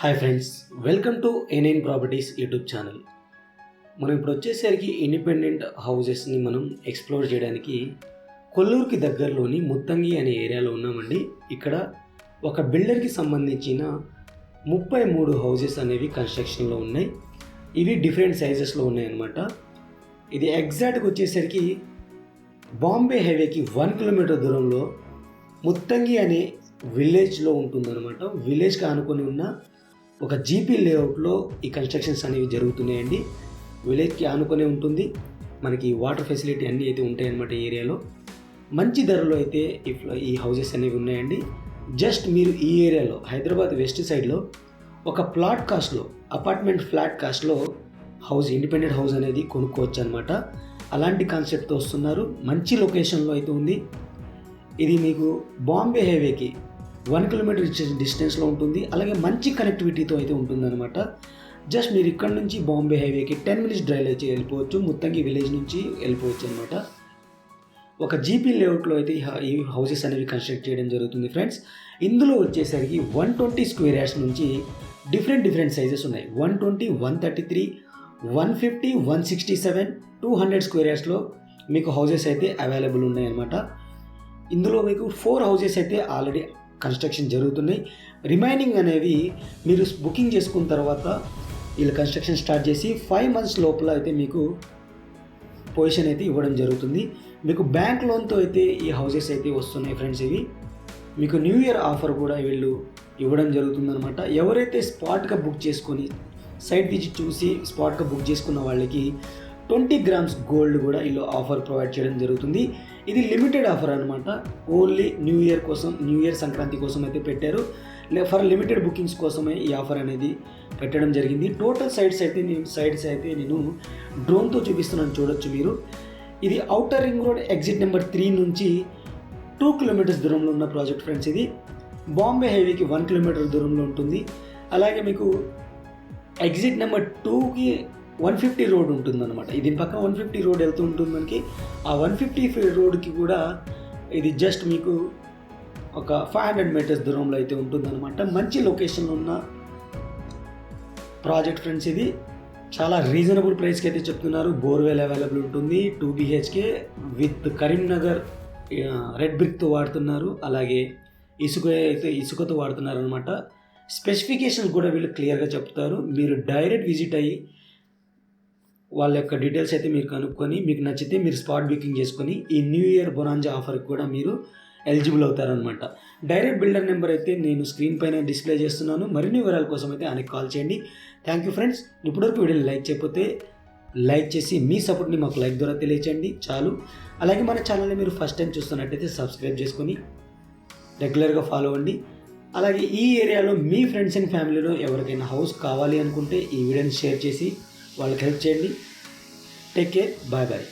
Hi friends, welcome to NN properties YouTube channel. మనం ఇప్పుడు వచ్చేసరికి ఇండిపెండెంట్ హౌసెస్ని మనం ఎక్స్ప్లోర్ చేయడానికి కొల్లూరుకి దగ్గరలోని ముత్తంగి అనే ఏరియాలో ఉన్నామండి. ఇక్కడ ఒక బిల్డర్కి సంబంధించిన 33 హౌసెస్ అనేవి కన్స్ట్రక్షన్లో ఉన్నాయి. ఇవి డిఫరెంట్ సైజెస్లో ఉన్నాయన్నమాట. ఇది ఎగ్జాక్ట్గా వచ్చేసరికి బాంబే హైవేకి 1 కిలోమీటర్ దూరంలో ముత్తంగి అనే విలేజ్లో ఉంటుందన్నమాట. విలేజ్కి ఆనుకొని ఉన్న ఒక జీపీ లేఅవుట్లో ఈ కన్స్ట్రక్షన్స్ అనేవి జరుగుతున్నాయండి. విలేజ్కి ఆనుకొని ఉంటుంది. మనకి వాటర్ ఫెసిలిటీ అన్నీ అయితే ఉంటాయన్నమాట. ఈ ఏరియాలో మంచి ధరలో అయితే ఈ హౌసెస్ అనేవి ఉన్నాయండి. జస్ట్ మీరు ఈ ఏరియాలో హైదరాబాద్ వెస్ట్ సైడ్లో ఒక ప్లాట్ కాస్ట్లో, అపార్ట్మెంట్ ఫ్లాట్ కాస్ట్లో హౌస్, ఇండిపెండెంట్ హౌస్ అనేది కొనుక్కోవచ్చు అనమాట. అలాంటి కాన్సెప్ట్తో వస్తున్నారు. మంచి లొకేషన్లో అయితే ఉంది. ఇది మీకు బాంబే హైవేకి 1 కిలోమీటర్ డిస్టెన్స్లో ఉంటుంది. అలాగే మంచి కనెక్టివిటీతో అయితే ఉంటుందన్నమాట. జస్ట్ మీరు ఇక్కడ నుంచి బాంబే హైవేకి 10 మినిట్స్ డ్రైవ్ అయితే వెళ్ళిపోవచ్చు. ముత్తంగి విలేజ్ నుంచి వెళ్ళిపోవచ్చు అనమాట. ఒక జీపీ లేఅవుట్లో అయితే ఈ హౌసెస్ అనేవి కన్స్ట్రక్ట్ చేయడం జరుగుతుంది ఫ్రెండ్స్. ఇందులో వచ్చేసరికి 120 స్క్వేర్ యార్డ్స్ నుంచి డిఫరెంట్ సైజెస్ ఉన్నాయి. 120, 133, 150, 167, 200 స్క్వేర్ యార్డ్స్లో మీకు హౌసెస్ అయితే అవైలబుల్ ఉన్నాయన్నమాట. ఇందులో మీకు 4 హౌసెస్ అయితే ఆల్రెడీ కన్స్ట్రక్షన్ జరుగుతున్నాయి. రిమైనింగ్ అనేవి మీరు బుకింగ్ చేసుకున్న తర్వాత వీళ్ళు కన్స్ట్రక్షన్ స్టార్ట్ చేసి 5 మంత్స్ లోపల అయితే మీకు పొజిషన్ అయితే ఇవ్వడం జరుగుతుంది. మీకు బ్యాంక్ లోన్తో అయితే ఈ హౌసెస్ అయితే వస్తున్నాయి ఫ్రెండ్స్. ఇవి మీకు న్యూ ఇయర్ ఆఫర్ కూడా వీళ్ళు ఇవ్వడం జరుగుతుందన్నమాట. ఎవరైతే స్పాట్గా బుక్ చేసుకొని సైట్ విజిట్ చూసి స్పాట్గా బుక్ చేసుకున్న వాళ్ళకి 20 గ్రామ్స్ గోల్డ్ కూడా వీళ్ళు ఆఫర్ ప్రొవైడ్ చేయడం జరుగుతుంది. ఇది లిమిటెడ్ ఆఫర్ అనమాట. ఓన్లీ న్యూ ఇయర్ కోసం, న్యూ ఇయర్ సంక్రాంతి కోసం అయితే పెట్టారు. ఫర్ లిమిటెడ్ బుకింగ్స్ కోసమే ఈ ఆఫర్ అనేది పెట్టడం జరిగింది. టోటల్ సైట్స్ అయితే నేను డ్రోన్తో చూపిస్తున్నాను, చూడొచ్చు మీరు. ఇది outer ring road exit number 3 నుంచి 2 కిలోమీటర్స్ దూరంలో ఉన్న ప్రాజెక్ట్ ఫ్రెండ్స్. ఇది బాంబే హైవేకి 1 కిలోమీటర్ దూరంలో ఉంటుంది. అలాగే మీకు ఎగ్జిట్ నెంబర్ 2కి 150 రోడ్ ఉంటుందన్నమాట. దీని పక్కన 150 రోడ్ వెళ్తూ ఉంటుంది మనకి. ఆ 150 రోడ్కి కూడా ఇది జస్ట్ మీకు ఒక 500 మీటర్స్ దూరంలో అయితే ఉంటుందన్నమాట. మంచి లొకేషన్లో ఉన్న ప్రాజెక్ట్ ఫ్రెండ్స్. ఇది చాలా రీజనబుల్ ప్రైస్కి అయితే చెప్తున్నారు. బోర్వెల్ అవైలబుల్ ఉంటుంది. 2 BHK విత్ కరీంనగర్ రెడ్ బ్రిక్తో వాడుతున్నారు. అలాగే ఇసుకతో వాడుతున్నారు అనమాట. స్పెసిఫికేషన్స్ కూడా వీళ్ళు క్లియర్గా చెప్తారు. మీరు డైరెక్ట్ విజిట్ అయ్యి వాళ్ళ యొక్క డీటెయిల్స్ అయితే మీరు కనుక్కొని మీకు నచ్చితే మీరు స్పాట్ బుకింగ్ చేసుకొని ఈ న్యూ ఇయర్ బొనాంజా ఆఫర్కి కూడా మీరు ఎలిజిబుల్ అవుతారనమాట. డైరెక్ట్ బిల్డర్ నెంబర్ అయితే నేను స్క్రీన్ పైన డిస్ప్లే చేస్తున్నాను. మరిన్ని వివరాల కోసం అయితే ఆయనకి కాల్ చేయండి. Thank you friends. ఇప్పటివరకు వీడియోని లైక్ చేయకపోతే లైక్ చేసి మీ సపోర్ట్ని మాకు లైక్ ద్వారా తెలియచేయండి చాలు. అలాగే మన ఛానల్ని మీరు ఫస్ట్ టైం చూస్తున్నట్టయితే సబ్స్క్రైబ్ చేసుకొని రెగ్యులర్గా ఫాలో అవ్వండి. అలాగే ఈ ఏరియాలో మీ ఫ్రెండ్స్ అండ్ ఫ్యామిలీలో ఎవరికైనా హౌస్ కావాలి అనుకుంటే ఈ వీడియోని షేర్ చేసి వాళ్ళకి హెల్ప్ చేయండి. Take care, bye bye.